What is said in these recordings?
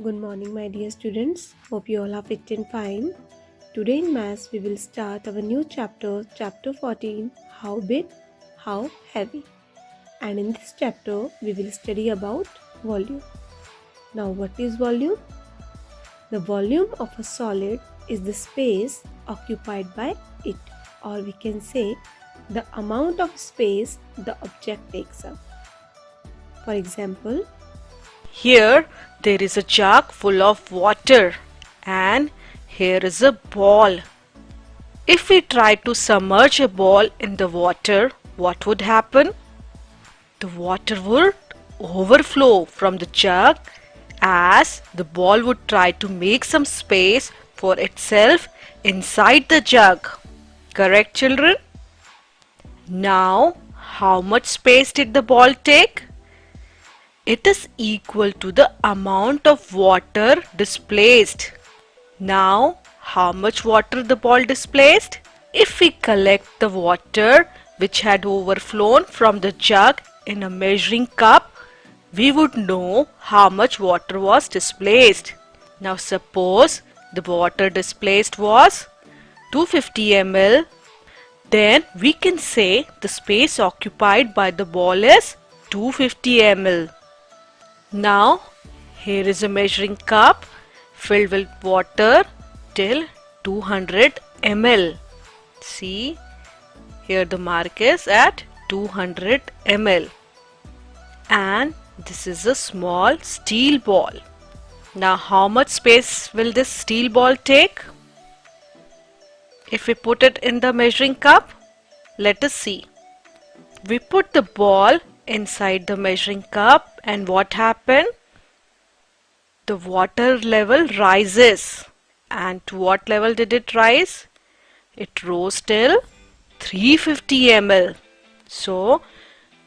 Good morning, my dear students. Hope you all are fit and fine. Today in Maths, we will start our new chapter, chapter 14, How Big, How Heavy. And in this chapter, we will study about volume. Now, what is volume? The volume of a solid is the space occupied by it, or we can say the amount of space the object takes up. For example, Here there is a jug full of water and here is a ball. If we try to submerge a ball in the water, what would happen? The water would overflow from the jug as the ball would try to make some space for itself inside the jug. Correct, children? Now, how much space did the ball take? It is equal to the amount of water displaced. Now, how much water the ball displaced? If we collect the water which had overflown from the jug in a measuring cup, we would know how much water was displaced. Now suppose the water displaced was 250 ml, then we can say the space occupied by the ball is 250 ml. Now, here is a measuring cup filled with water till 200 ml. See, here the mark is at 200 ml. And this is a small steel ball. Now, how much space will this steel ball take? If we put it in the measuring cup, let us see. We put the ball inside the measuring cup and what happened? The water level rises. And to what level did it rise? It rose till 350 ml. So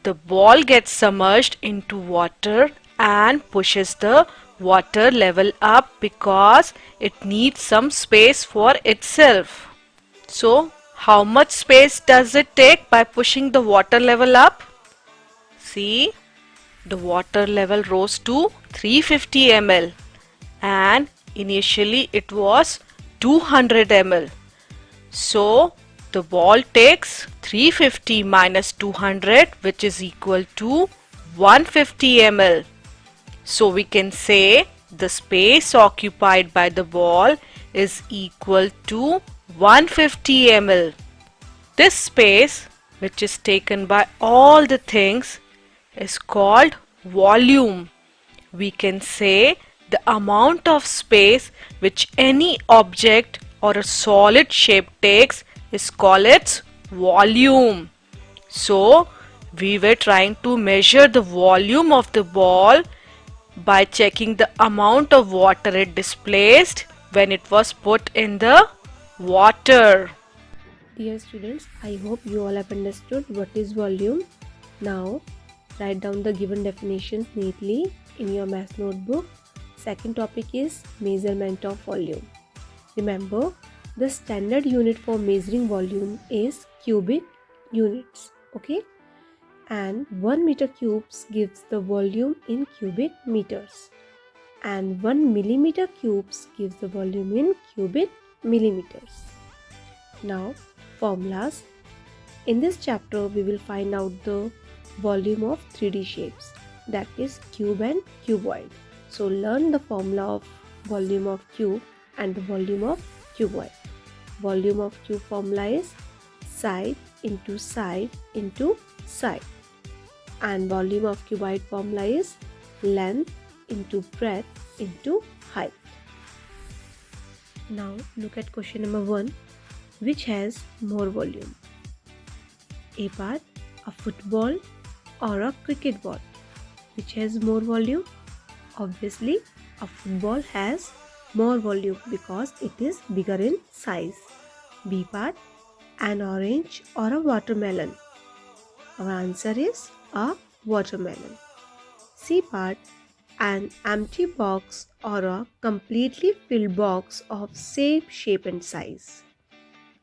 the ball gets submerged into water and pushes the water level up because it needs some space for itself. So how much space does it take by pushing the water level up? See, the water level rose to 350 ml and initially it was 200 ml. So the ball takes 350 minus 200 which is equal to 150 ml. So we can say the space occupied by the ball is equal to 150 ml. This space which is taken by all the things is called volume. We can say the amount of space which any object or a solid shape takes is called its volume. So we were trying to measure the volume of the ball by checking the amount of water it displaced when it was put in the water. dear students, I hope you all have understood what is volume. Now, write down the given definitions neatly in your math notebook. Second topic is measurement of volume. Remember, the standard unit for measuring volume is cubic units. Okay? And 1 meter cubes gives the volume in cubic meters. And 1 millimeter cubes gives the volume in cubic millimeters. Now, formulas. In this chapter, we will find out the volume of 3D shapes, that is cube and cuboid. So learn the formula of volume of cube and the volume of cuboid. Volume of cube formula is side into side into side, and volume of cuboid formula is length into breadth into height. Now look at question number 1. Which has more volume? A part, a football or a cricket ball? Which has more volume? Obviously, a football has more volume because it is bigger in size. B part, an orange or a watermelon? Our answer is a watermelon. C part, an empty box or a completely filled box of same shape and size?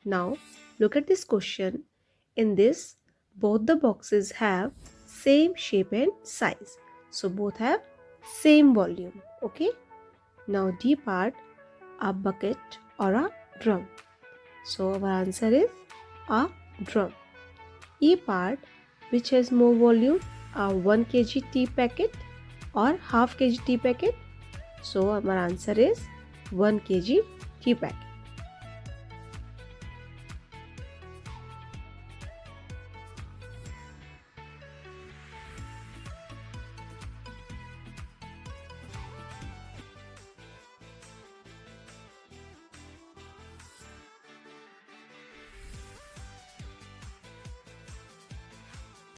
Now, look at this question. In this, both the boxes have same shape and size. So, both have same volume. Okay? Now D part, a bucket or a drum. So our answer is a drum. E part, which has more volume, a 1 kg tea packet or half kg tea packet. So our answer is 1 kg tea packet.